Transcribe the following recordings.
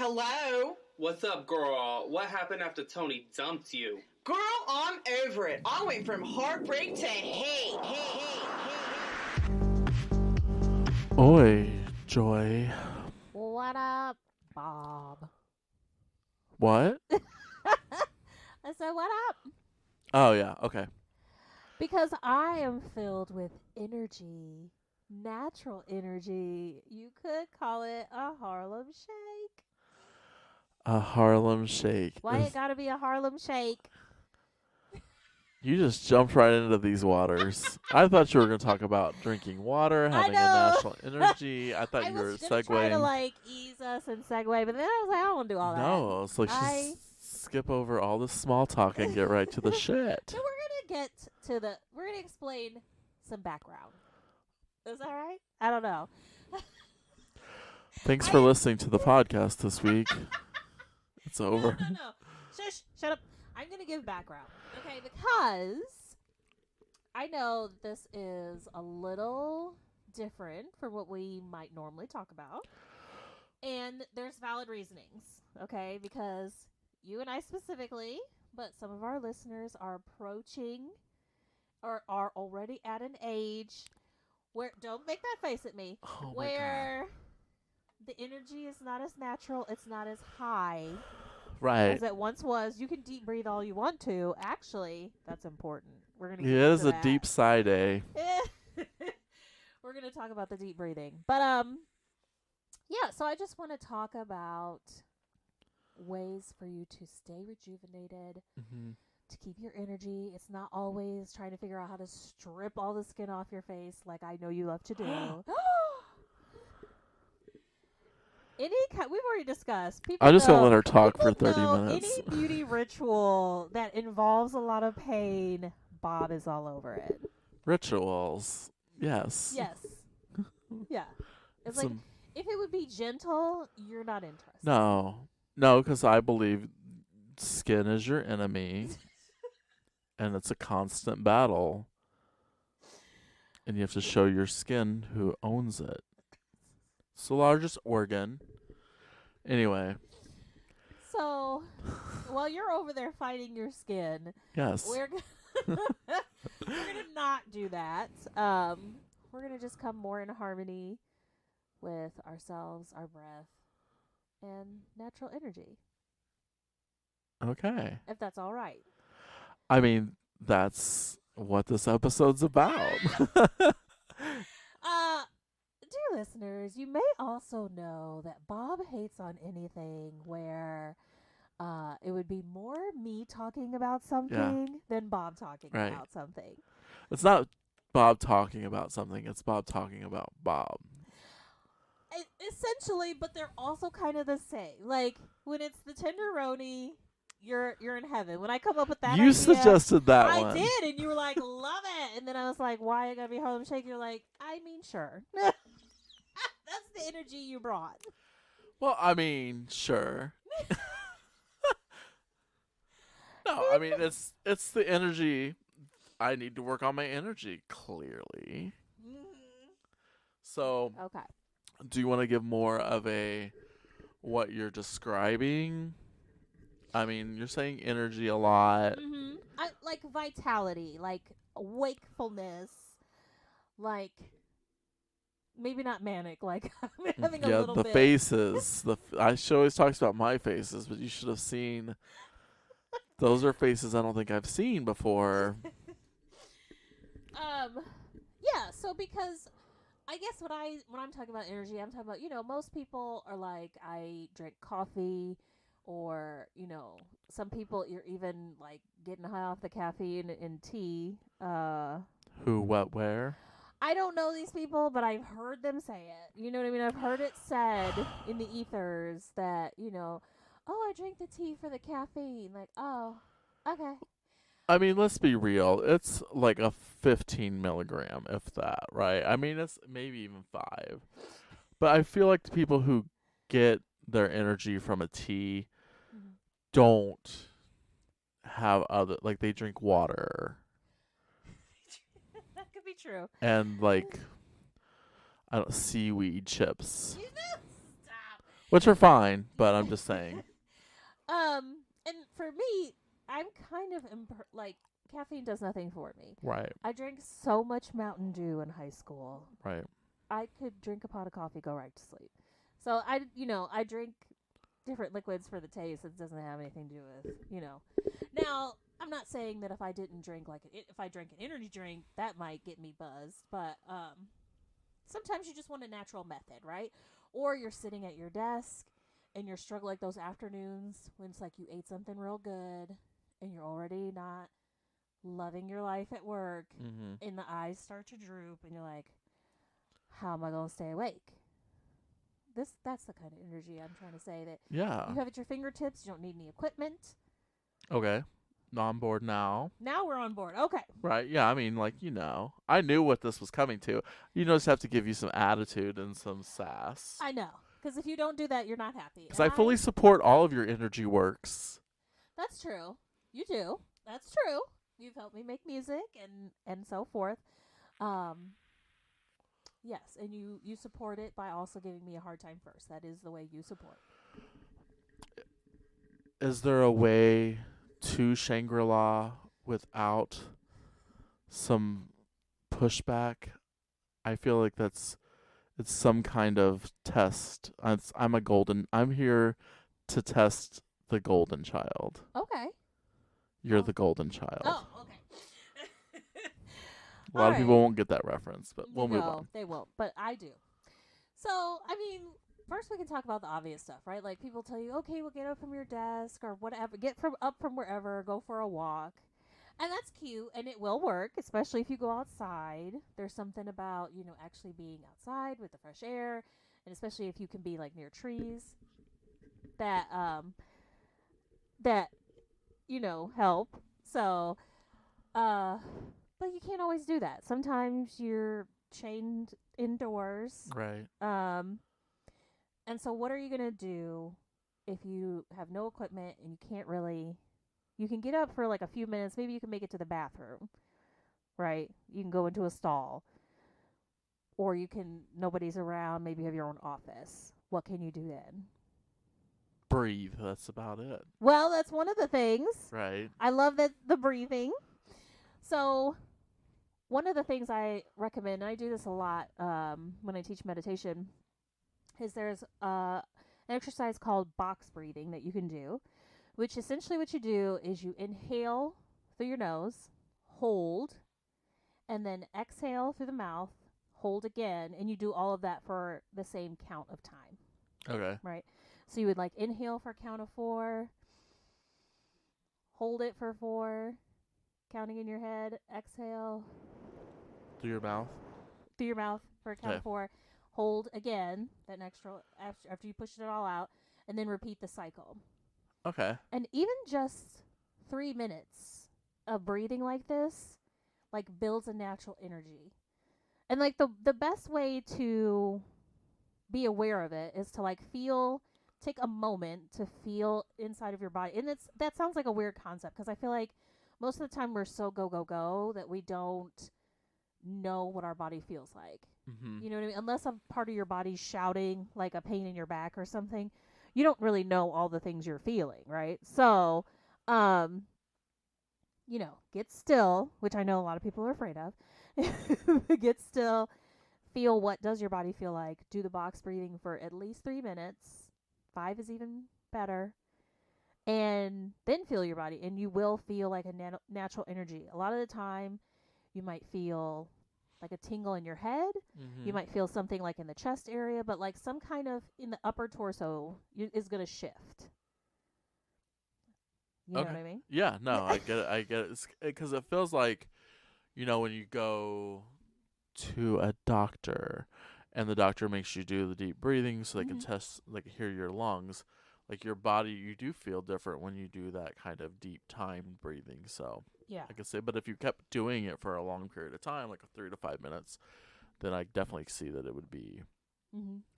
Hello? What's up, girl? What happened after Tony dumped you? Girl, I'm over it. I went from heartbreak to hate. Oi, Joy. What up, Bob? What? I said, what up? Oh, yeah, okay. Because I am filled with energy, natural energy. You could call it a Harlem Shake. A Harlem Shake. Why it gotta be a Harlem Shake? You just jumped right into these waters. I thought you were going to talk about drinking water, having a natural energy. I thought you were segueing. I was trying to like ease us and segue, but then I was like, I don't want to do all that. No, it's like just skip over all the small talk and get right to the shit. So we're gonna explain some background. Is that right? I don't know. Thanks for listening to the podcast this week. It's over. No. Shush. Shut up. I'm going to give background. Okay, because I know this is a little different from what we might normally talk about. And there's valid reasonings, okay? Because you and I specifically, but some of our listeners are approaching or are already at an age where, don't make that face at me, where the energy is not as natural, it's not as high. Right. As it once was. You can deep breathe all you want to. Actually, that's important. We're gonna. It is a deep sigh day. We're gonna talk about the deep breathing, but yeah. So I just want to talk about ways for you to stay rejuvenated, to keep your energy. It's not always trying to figure out how to strip all the skin off your face, like I know you love to do. We've already discussed. I'm just going to let her talk for 30 minutes. Any beauty ritual that involves a lot of pain, Bob is all over it. Rituals. Yes. Yes. Yeah. It's like, if it would be gentle, you're not interested. No, because I believe skin is your enemy, and it's a constant battle, and you have to show your skin who owns it. It's the largest organ. Anyway. So, while you're over there fighting your skin, yes, we're gonna not do that. We're gonna just come more in harmony with ourselves, our breath, and natural energy. Okay. If that's all right. I mean, that's what this episode's about. Dear listeners, you may also know that Bob hates on anything where it would be more me talking about something than Bob talking about something. It's not Bob talking about something. It's Bob talking about Bob. Essentially, but they're also kind of the same. Like, when it's the tenderoni, you're in heaven. When I come up with that You suggested that one. I did, and you were like, love it. And then I was like, why it gotta be Harlem Shake? You're like, I mean, sure. That's the energy you brought. Well, I mean, sure. No, I mean, it's the energy. I need to work on my energy, clearly. So, okay. Do you want to give more of what you're describing? I mean, you're saying energy a lot. Like vitality, like wakefulness, like maybe not manic, like I'm having a little bit. Yeah, the faces. She always talks about my faces, but you should have seen. Those are faces I don't think I've seen before. Yeah. So because I guess when I'm talking about energy, I'm talking about most people are like, I drink coffee, or some people you're even like getting high off the caffeine in tea. Who, what, where? I don't know these people, but I've heard them say it. You know what I mean? I've heard it said in the ethers that, oh, I drink the tea for the caffeine. Like, oh, okay. I mean, let's be real. It's like a 15 milligram, if that, right? I mean, it's maybe even 5. But I feel like the people who get their energy from a tea don't have they drink water. That could be true. And like, I don't seaweed chips. Stop. which are fine, but I'm just saying. And for me, I'm kind of like caffeine does nothing for me. Right, I drank so much Mountain Dew in high school. right. I could drink a pot of coffee, go right to sleep. So I drink different liquids for the taste. It doesn't have anything to do with. Now, I'm not saying that if I didn't drink if I drank an energy drink, that might get me buzzed, but sometimes you just want a natural method, right? Or you're sitting at your desk and you're struggling like those afternoons when it's like you ate something real good and you're already not loving your life at work Mm-hmm. and the eyes start to droop and you're like, how am I going to stay awake? That's the kind of energy I'm trying to say that Yeah. you have at your fingertips. You don't need any equipment. Okay. On board now. Now we're on board. Okay. Right. Yeah. I mean, I knew what this was coming to. You just have to give you some attitude and some sass. I know. Because if you don't do that, you're not happy. Because I fully support all of your energy works. That's true. You do. That's true. You've helped me make music and so forth. Yes, and you support it by also giving me a hard time first. That is the way you support. Is there a way to Shangri-La without some pushback? I feel like it's some kind of test. I'm here to test the golden child. Okay. You're the golden child. Oh, okay. A lot of people won't get that reference, but we'll move on. They won't, but I do. So, I mean, first we can talk about the obvious stuff, right? Like people tell you, okay, well, get up from your desk or whatever, up from wherever, go for a walk. And that's cute, and it will work, especially if you go outside. There's something about, actually being outside with the fresh air, and especially if you can be like near trees that help. So, but you can't always do that. Sometimes you're chained indoors. Right. And so what are you going to do if you have no equipment and you can't really, you can get up for like a few minutes. Maybe you can make it to the bathroom, right? You can go into a stall, or nobody's around. Maybe you have your own office. What can you do then? Breathe. That's about it. Well, that's one of the things. Right. I love the breathing. So one of the things I recommend, and I do this a lot when I teach meditation, is there's an exercise called box breathing that you can do, which essentially what you do is you inhale through your nose, hold, and then exhale through the mouth, hold again, and you do all of that for the same count of time. Okay. Right? So you would like inhale for a count of 4, hold it for 4, counting in your head, exhale Through your mouth. through your mouth for a count of 4, hold again, that next after you push it all out, and then repeat the cycle. Okay. And even just 3 minutes of breathing like this, like builds a natural energy. And like the best way to be aware of it is to like take a moment to feel inside of your body. And that sounds like a weird concept because I feel like most of the time we're so go that we don't know what our body feels like. Mm-hmm. You know what I mean? Unless a part of your body's shouting like a pain in your back or something, you don't really know all the things you're feeling, right? So, get still, which I know a lot of people are afraid of. Get still, feel what does your body feel like. Do the box breathing for at least 3 minutes. 5 is even better. And then feel your body, and you will feel like a natural energy. A lot of the time, you might feel like a tingle in your head. Mm-hmm. You might feel something like in the chest area, but like some kind of in the upper torso is going to shift. You know what I mean? Yeah, no, I get it. Because it feels like, when you go to a doctor and the doctor makes you do the deep breathing so they can test, like, hear your lungs, like your body, you do feel different when you do that kind of deep time breathing. So, yeah, I could say, but if you kept doing it for a long period of time, like 3 to 5 minutes, then I definitely see that it would be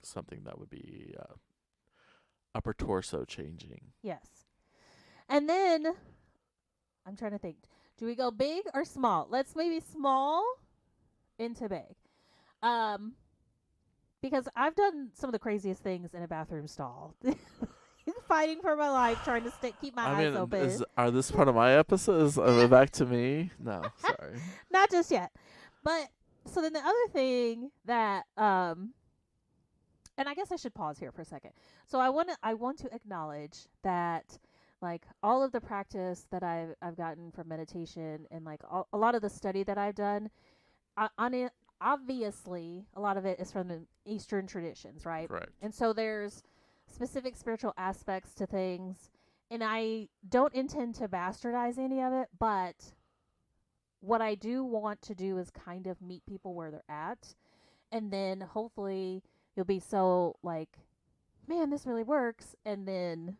something that would be upper torso changing. Yes. And then I'm trying to think. Do we go big or small? Let's maybe small into big. because I've done some of the craziest things in a bathroom stall. Fighting for my life, trying to keep my eyes open. Are this part of my episodes? Are back to me? No, sorry. Not just yet. But so then the other thing that and I guess I should pause here for a second. So I want to acknowledge that like all of the practice that I've gotten from meditation and like a lot of the study that I've done on it, obviously a lot of it is from the Eastern traditions, right? Correct. And so there's specific spiritual aspects to things, and I don't intend to bastardize any of it, but what I do want to do is kind of meet people where they're at, and then hopefully you'll be so like, man, this really works, and then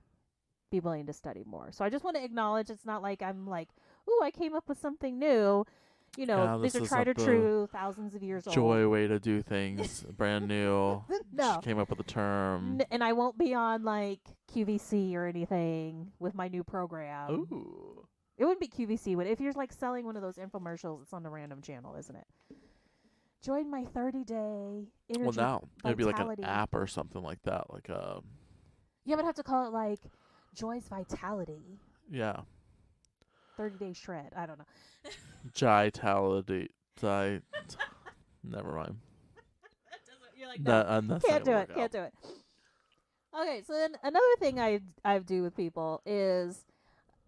be willing to study more. So I just want to acknowledge it's not like I'm like, ooh, I came up with something new. You know, these are tried or true, thousands of years old. Joy way to do things, brand new. No. She came up with a term. And I won't be on like QVC or anything with my new program. Ooh. It wouldn't be QVC. If you're like selling one of those infomercials, it's on a random channel, isn't it? Join my 30-day energy. Well, now it'd be like an vitality. app or something like that, like a. You would have to call it like Joy's Vitality. Yeah. 30-day shred. I don't know. Vitality. Never mind. You're like, no, can't do it. Can't do it. Okay, so then another thing I do with people is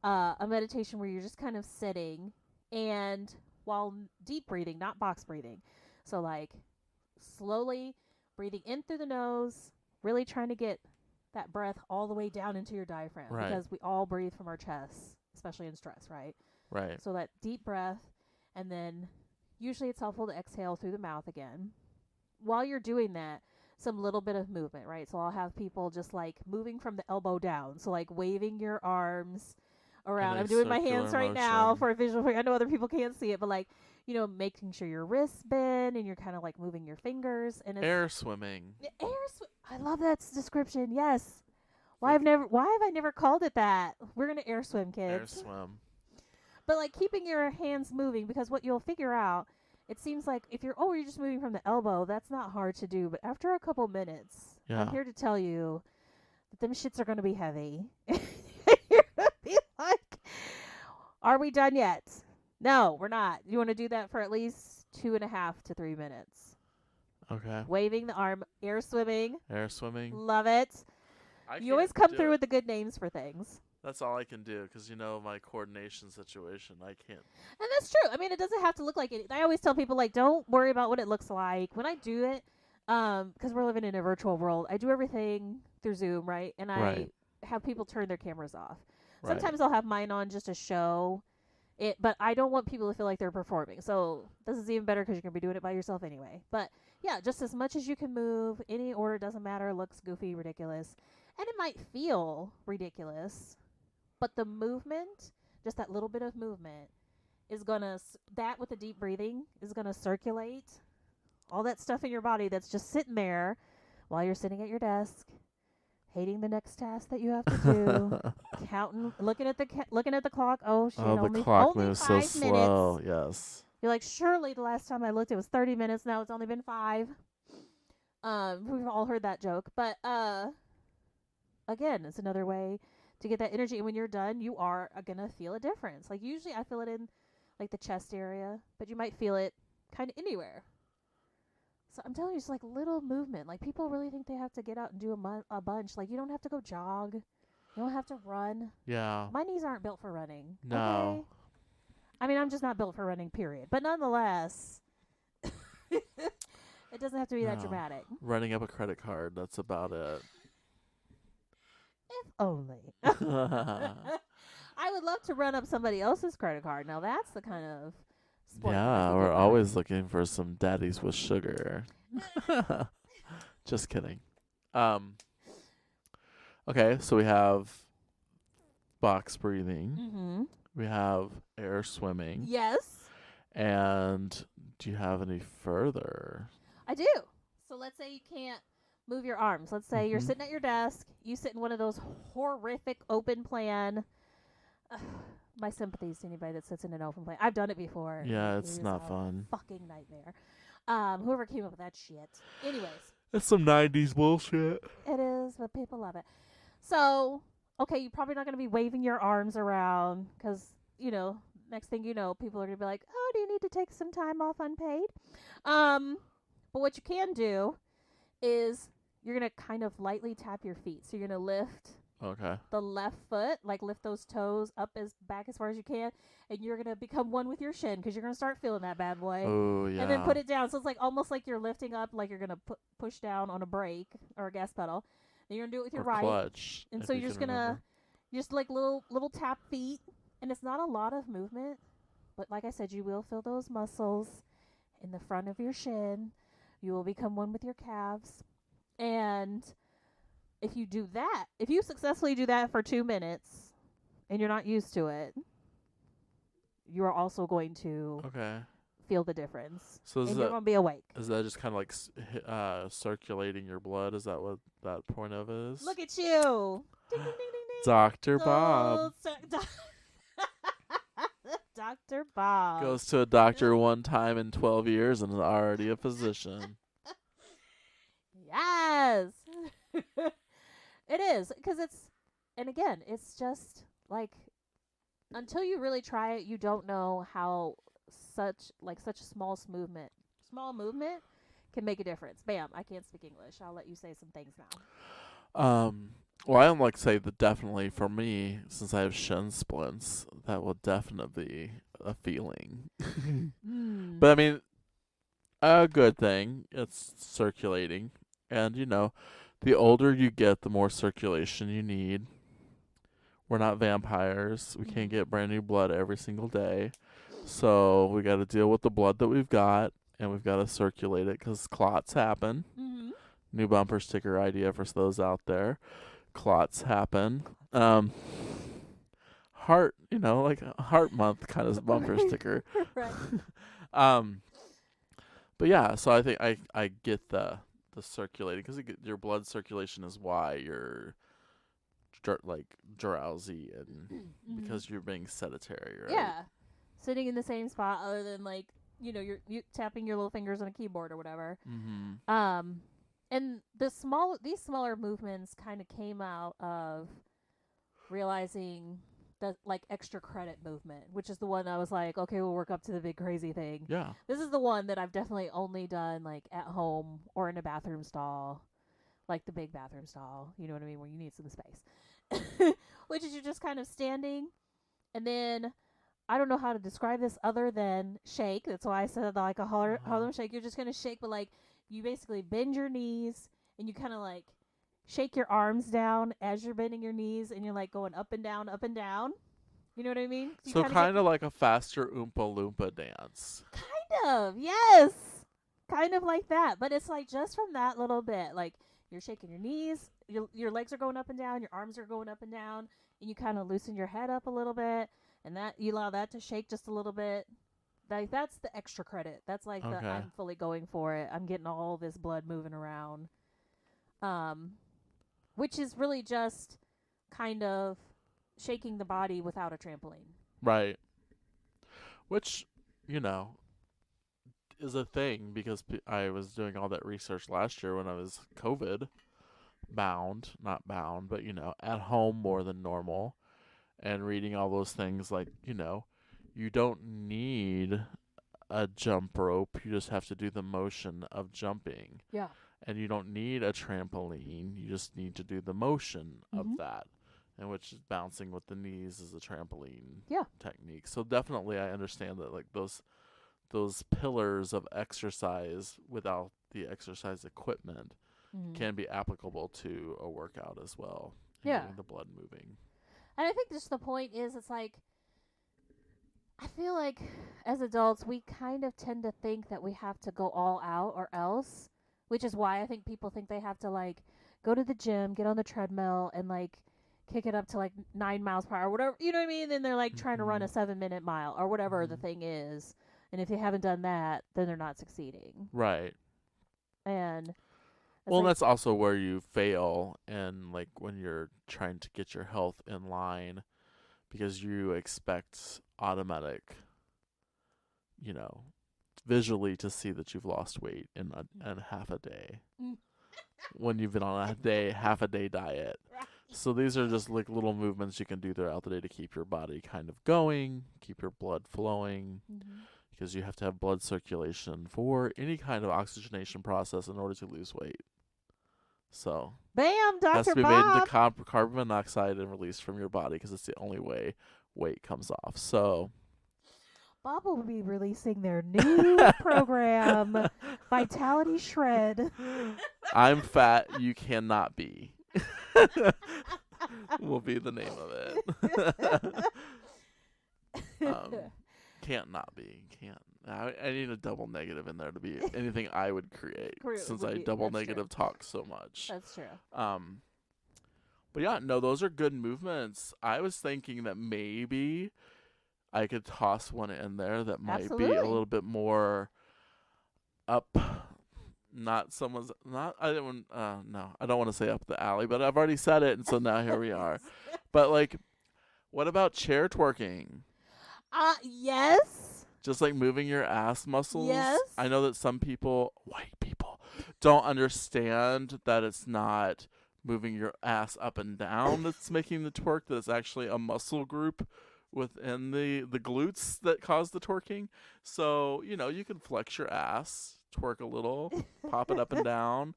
a meditation where you're just kind of sitting and while deep breathing, not box breathing. So like slowly breathing in through the nose, really trying to get that breath all the way down into your diaphragm, right. Because we all breathe from our chests, especially in stress, right? Right. So that deep breath, and then usually it's helpful to exhale through the mouth again. While you're doing that, some little bit of movement, right? So I'll have people just like moving from the elbow down. So like waving your arms around. I'm doing my hands right now for a visual. I know other people can't see it, but like, you know, making sure your wrists bend and you're kind of like moving your fingers. And it's air swimming. I love that description. Yes. Why have I never called it that? We're gonna air swim, kids. Air swim. But like keeping your hands moving, because what you'll figure out, it seems like if you're just moving from the elbow, that's not hard to do. But after a couple minutes, I'm here to tell you that them shits are going to be heavy. You're going to be like, are we done yet? No, we're not. You want to do that for at least 2.5 to 3 minutes. Okay. Waving the arm, air swimming. Air swimming. Love it. You always come through with the good names for things. That's all I can do because, you know, my coordination situation, I can't. And that's true. I mean, it doesn't have to look like it. I always tell people, like, don't worry about what it looks like. When I do it, because we're living in a virtual world, I do everything through Zoom, right? And I have people turn their cameras off. Right. Sometimes I'll have mine on just to show it, but I don't want people to feel like they're performing. So this is even better because you're going to be doing it by yourself anyway. But, yeah, just as much as you can move. Any order doesn't matter. Looks goofy, ridiculous. And it might feel ridiculous. But the movement, just that little bit of movement, is going to, that with the deep breathing, is going to circulate all that stuff in your body that's just sitting there while you're sitting at your desk, hating the next task that you have to do, counting, looking at the clock. Oh, shit, the clock moves so slow, yes. You're like, surely the last time I looked, it was 30 minutes. Now it's only been 5. We've all heard that joke. But, again, it's another way to get that energy, and when you're done, you are gonna feel a difference. Like usually I feel it in like the chest area, but you might feel it kind of anywhere. So I'm telling you, it's like little movement. Like people really think they have to get out and do a bunch. Like you don't have to go jog. You don't have to run. Yeah. My knees aren't built for running. No. Okay? I mean, I'm just not built for running, period. But nonetheless, it doesn't have to be that dramatic. Running up a credit card, that's about it. If only. I would love to run up somebody else's credit card. Now that's the kind of sport. Yeah, we're always looking for some daddies with sugar. Just kidding. Okay, so we have box breathing. Mm-hmm. We have air swimming. Yes. And do you have any further? I do. So let's say you can't move your arms. Let's say you're sitting at your desk. You sit in one of those horrific open plan. My sympathies to anybody that sits in an open plan. I've done it before. Yeah, it's not fun. Fucking nightmare. Whoever came up with that shit. Anyways. It's some 90s bullshit. It is, but people love it. So, okay, you're probably not going to be waving your arms around because, next thing you know, people are going to be like, oh, do you need to take some time off unpaid? But what you can do is you're going to kind of lightly tap your feet. So you're going to lift Okay. the left foot, like lift those toes up back as far as you can, and you're going to become one with your shin because you're going to start feeling that bad boy. Oh, yeah. And then put it down. So it's like almost like you're lifting up, like you're going to push down on a brake or a gas pedal. Then you're going to do it with your or right. clutch. And if so you you're just can going to, remember. just like little tap feet. And it's not a lot of movement. But like I said, you will feel those muscles in the front of your shin. You will become one with your calves. And if you do that, if you successfully do that for 2 minutes and you're not used to it, you are also going to Okay. feel the difference. So and you're going to be awake. is that just kind of like circulating your blood? Is that what that point of it is? Look at you. Ding, ding, ding, ding, ding. Dr. Bob Dr. Bob. goes to a doctor one time in 12 years and is already a physician. Yes. It is. Because and again, it's just like, until you really try it, you don't know how such a small movement can make a difference. Bam, I can't speak English. I'll let you say some things now. Well, I don't like to say that definitely for me, since I have shin splints, that will definitely be a feeling. But I mean, a good thing, it's circulating. And, the older you get, the more circulation you need. We're not vampires. We can't get brand new blood every single day. So we got to deal with the blood that we've got, and we've got to circulate it because clots happen. Mm-hmm. New bumper sticker idea for those out there. Clots happen. Heart, like a heart month kind of bumper sticker. Right. But yeah, so I think I get the circulating because your blood circulation is why you're drowsy and because you're being sedentary, right? Yeah. Sitting in the same spot other than like, you're tapping your little fingers on a keyboard or whatever. Mm-hmm. And these smaller movements kind of came out of realizing that like extra credit movement, which is the one I was like, okay, we'll work up to the big crazy thing. Yeah. This is the one that I've definitely only done like at home or in a bathroom stall, like the big bathroom stall, you know what I mean, where you need some space. Which is you're just kind of standing, and then I don't know how to describe this other than shake. That's why I said like a Harlem Shake. You're just going to shake, but like you basically bend your knees and you kind of like shake your arms down as you're bending your knees, and you're like going up and down, up and down. You know what I mean? So kind of like a faster Oompa Loompa dance. Kind of, yes. Kind of like that. But it's like just from that little bit. Like you're shaking your knees, your legs are going up and down, your arms are going up and down, and you kind of loosen your head up a little bit, and that you allow that to shake just a little bit. Like that's the extra credit. That's like the I'm fully going for it. I'm getting all this blood moving around. Which is really just kind of shaking the body without a trampoline. Right. Which, is a thing because I was doing all that research last year when I was COVID not bound, but, at home more than normal, and reading all those things like, you don't need a jump rope. You just have to do the motion of jumping. Yeah. And you don't need a trampoline. You just need to do the motion of that. And which is bouncing with the knees is a trampoline technique. So definitely I understand that like those pillars of exercise without the exercise equipment can be applicable to a workout as well. Getting the blood moving. And I think just the point is it's like I feel like as adults we kind of tend to think that we have to go all out or else, which is why I think people think they have to like go to the gym, get on the treadmill, and like kick it up to like 9 miles per hour, whatever, you know what I mean? And then they're like trying to run a 7-minute mile or whatever the thing is. And if they haven't done that, then they're not succeeding. Right. And well, that's also where you fail, and like when you're trying to get your health in line because you expect automatic, visually to see that you've lost weight in half a day. when you've been on half a day diet. Right. So these are just like little movements you can do throughout the day to keep your body kind of going, keep your blood flowing, because you have to have blood circulation for any kind of oxygenation process in order to lose weight. So Bam, it has Dr. to be made into Bob. carbon monoxide and released from your body because it's the only way weight comes off. So Bob will be releasing their new program, Vitality Shred. I'm fat, you cannot be. Will be the name of it. Can't not be. Can't. I need a double negative in there to be anything I would create, since I double negative talk so much. That's true. But yeah, no, those are good movements. I was thinking that maybe I could toss one in there that might be a little bit more up. Not someone's. Not. I don't. No, I don't want to say up the alley, but I've already said it, and so now here we are. But like, what about chair twerking? Yes. Just like moving your ass muscles. Yes. I know that some people, white people, don't understand that it's not moving your ass up and down that's making the twerk. That it's actually a muscle group within the glutes that cause the twerking. So you can flex your ass, twerk a little, pop it up and down.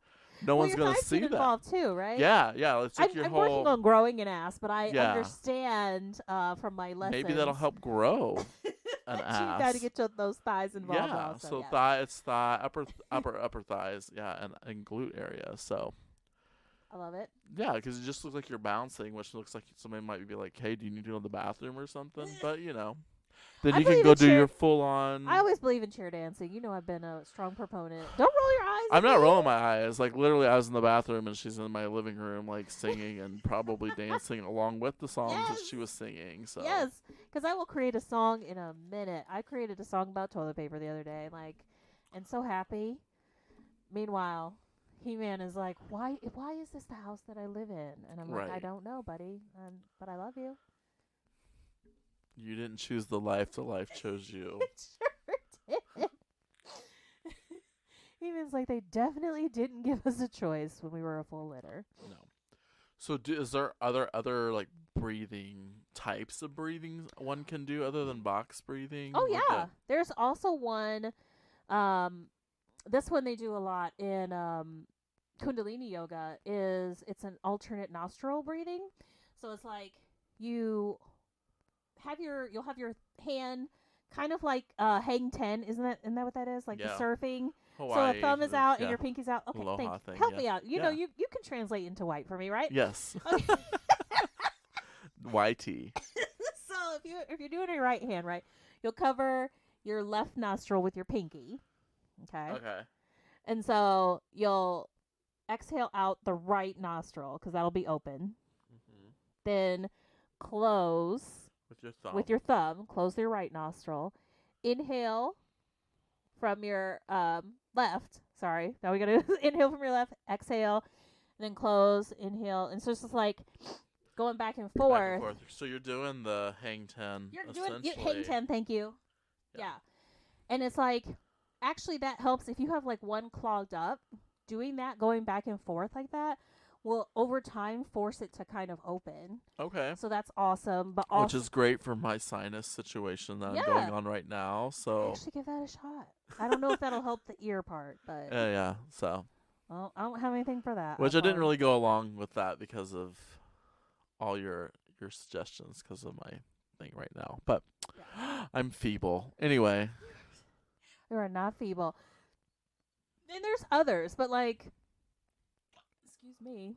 No one's gonna see that. Involved too, right? Yeah. It's like I'm working on growing an ass, but I Yeah. understand from my lessons. Maybe that'll help grow an You ass. got to get those thighs involved. Yeah, also, so yes. it's thigh, upper thighs, yeah, and glute area. So I love it. yeah, because it just looks like you're bouncing, which looks like somebody might be like, "Hey, do you need to go to the bathroom or something?" But then I you can believe go in do chair- your full on. I always believe in chair dancing. You know, I've been a strong proponent. Don't roll your eyes. I'm at not me. rolling my eyes. Like literally, I was in the bathroom and she's in my living room, like singing and probably dancing along with the songs that she was singing. So Yes, because I will create a song in a minute. I created a song about toilet paper the other day, and so happy. Meanwhile, He-Man is like, why is this the house that I live in? And I'm like, I Right. don't know, buddy, but I love you. You didn't choose the life chose you. It sure did. He-Man's like, they definitely didn't give us a choice when we were a full litter. No. So is there other like breathing types of breathing one can do other than box breathing? Oh Like yeah, there's also one. This one they do a lot in Kundalini yoga. It's an alternate nostril breathing. So it's like you'll have your hand kind of like hang 10, isn't that what that is? Like Yeah. the surfing. Hawaii, So a thumb is out and yeah. your pinky's out. Okay, Aloha thanks. thing, Help yeah. me out. You Yeah. know, you can translate into white for me, right? Yes. Okay. YT. So if you're doing it right hand, right, you'll cover your left nostril with your pinky. Okay. Okay. And so you'll exhale out the right nostril because that'll be open. Mm-hmm. Then close With your thumb. with your thumb. Close your right nostril. Inhale from your left. Sorry. Now we gotta inhale from your left. Exhale. And then close. Inhale. And so it's just like going back and forth. Back and forth. So you're doing the hang 10. You're doing essentially. hang 10. Thank you. Yeah. Yeah. And it's like, actually, that helps if you have like one clogged up. Doing that, going back and forth like that, will over time force it to kind of open. Okay. So that's awesome. But also, Which is great for my sinus situation that Yeah. I'm going on right now. So actually give that a shot. I don't know if that'll help the ear part, but yeah. So well, I don't have anything for that. which I didn't really go along with that because of all your suggestions because of my thing right now. But I'm feeble. Anyway. You are not feeble. And there's others, but like, excuse me,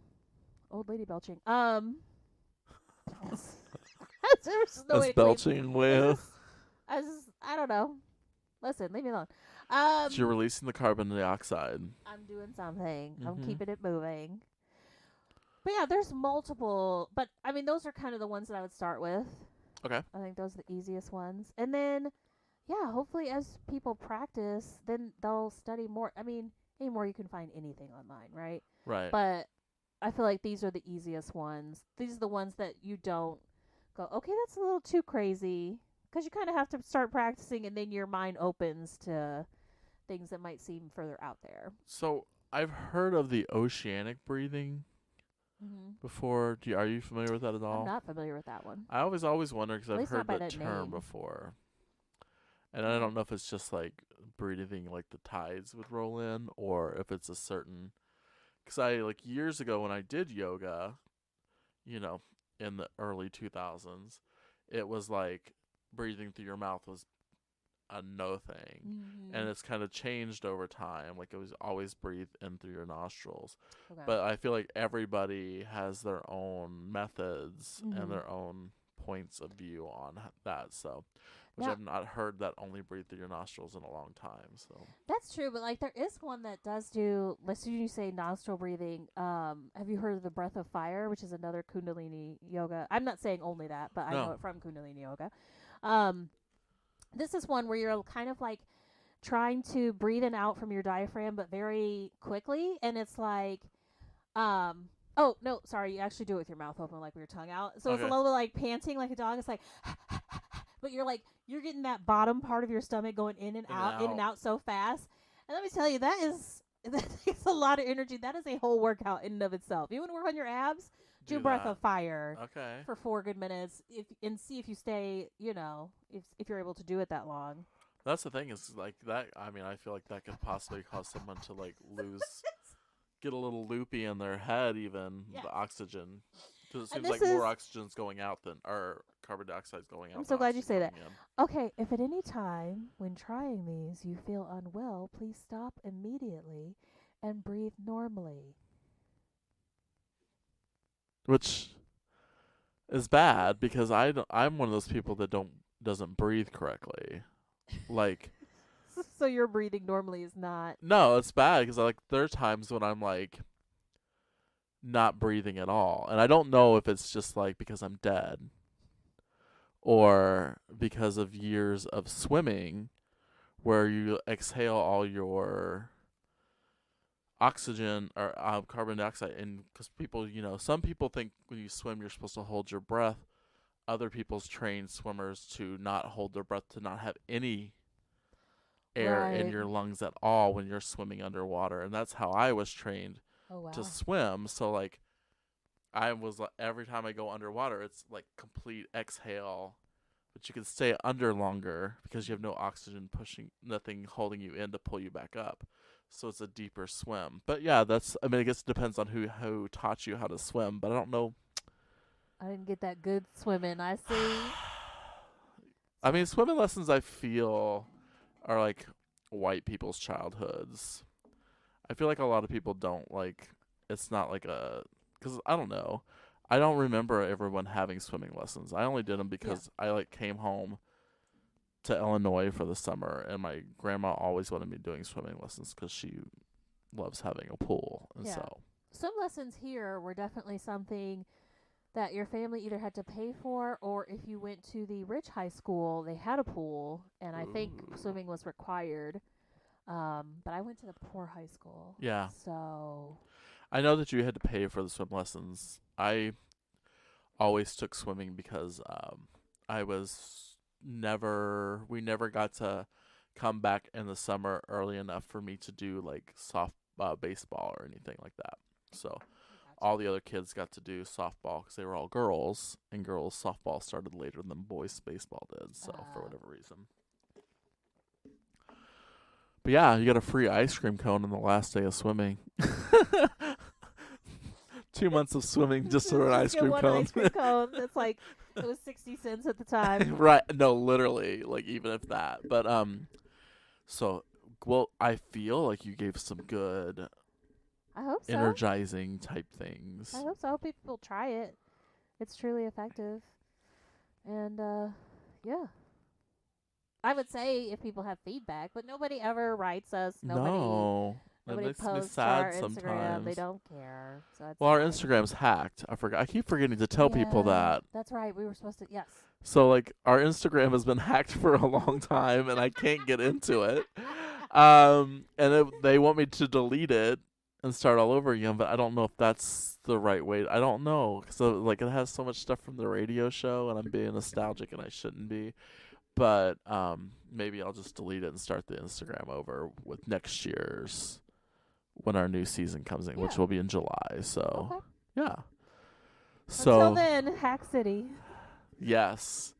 old lady belching. There's no way That's to claim- belching with. I don't know. Listen, leave me alone. You're releasing the carbon dioxide. I'm doing something. I'm Mhm. keeping it moving. But yeah, there's multiple. But I mean, those are kind of the ones that I would start with. Okay. I think those are the easiest ones. And then, yeah, hopefully as people practice, then they'll study more. I mean, anymore you can find anything online, right? Right. But I feel like these are the easiest ones. These are the ones that you don't go, okay, that's a little too crazy. Because you kind of have to start practicing and then your mind opens to things that might seem further out there. So I've heard of the oceanic breathing before. Are you familiar with that at all? I'm not familiar with that one. I always wonder because At I've least not heard by that that term name. before, and I don't know if it's just like breathing like the tides would roll in, or if it's a certain. Because I like years ago when I did yoga, in the early 2000s, it was like breathing through your mouth was a no thing. And it's kind of changed over time. Like it was always breathe in through your nostrils. Okay. But I feel like everybody has their own methods and their own points of view on that. So, which Now- I've not heard that only breathe through your nostrils in a long time. So That's true, but like there is one that does do. Let's you say nostril breathing. Have you heard of the breath of fire, which is another Kundalini yoga? I'm not saying only that, but I No. know it from Kundalini yoga. This is one where you're kind of like trying to breathe in out from your diaphragm, but very quickly, and it's like, oh no, sorry, you actually do it with your mouth open, like with your tongue out. So it's a Okay. little bit like panting, like a dog. It's like, but you're getting that bottom part of your stomach going in and out so fast. And let me tell you, that takes a lot of energy. That is a whole workout in and of itself. You want to work on your abs? Do breath of fire for 4 good minutes, and see if you stay. If you're able to do it that long. That's the thing is like that. I mean, I feel like that could possibly cause someone to like get a little loopy in their head, even the oxygen. Because it seems like more oxygen's going out or carbon dioxide's going out. I'm so glad you say that. Okay, if at any time when trying these you feel unwell, please stop immediately and breathe normally. Which is bad because I'm one of those people that doesn't breathe correctly. Like, so your breathing normally is not. No, it's bad because there are times when I'm like not breathing at all, and I don't know if it's just like because I'm dead or because of years of swimming where you exhale all your oxygen or carbon dioxide, and because people, some people think when you swim you're supposed to hold your breath. Other people's trained swimmers to not hold their breath, to not have any air in your lungs at all when you're swimming underwater, and that's how I was trained to swim. So like I was every time I go underwater it's like complete exhale, but you can stay under longer because you have no oxygen pushing, nothing holding you in to pull you back up. So it's a deeper swim. But yeah, I guess it depends on who taught you how to swim, but I don't know. I didn't get that good swimming, I see. I mean, swimming lessons I feel are like white people's childhoods. I feel like a lot of people don't like, it's not like because I don't know. I don't remember everyone having swimming lessons. I only did them because I came home to Illinois for the summer, and my grandma always wanted me doing swimming lessons because she loves having a pool. And so swim lessons here were definitely something that your family either had to pay for, or if you went to the rich high school, they had a pool, and I think swimming was required. But I went to the poor high school. Yeah. So I know that you had to pay for the swim lessons. I always took swimming because we never got to come back in the summer early enough for me to do like soft baseball or anything like that. So all the other kids got to do softball because they were all girls, and girls softball started later than boys baseball did. So for whatever reason. But yeah, you got a free ice cream cone on the last day of swimming. 2 months of swimming just for an ice cream cone. Ice cream cone. That's like, it was 60 cents at the time. Right. No, literally, like even if that. But I feel like you gave some good I hope so. energizing type things. I hope so. I hope people try it. It's truly effective. And yeah. I would say if people have feedback, but nobody ever writes us. Nobody makes me posts sad our Instagram. sometimes. They don't care. So that's Our fine. Instagram's hacked. I keep forgetting to tell people that. That's right. We were supposed to. Yes. So like our Instagram has been hacked for a long time, and I can't get into it. And they want me to delete it and start all over again, but I don't know if that's the right way. I don't know, so like it has so much stuff from the radio show, and I'm being nostalgic, and I shouldn't be. But maybe I'll just delete it and start the Instagram over with next year's when our new season comes in, which Yeah. will be in July. So Okay. yeah. Until So then, Hack City. yes.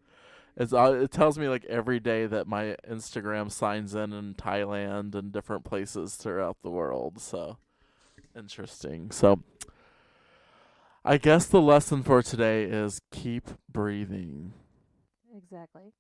It tells me like every day that my Instagram signs in Thailand and different places throughout the world. So interesting. So I guess the lesson for today is keep breathing. Exactly.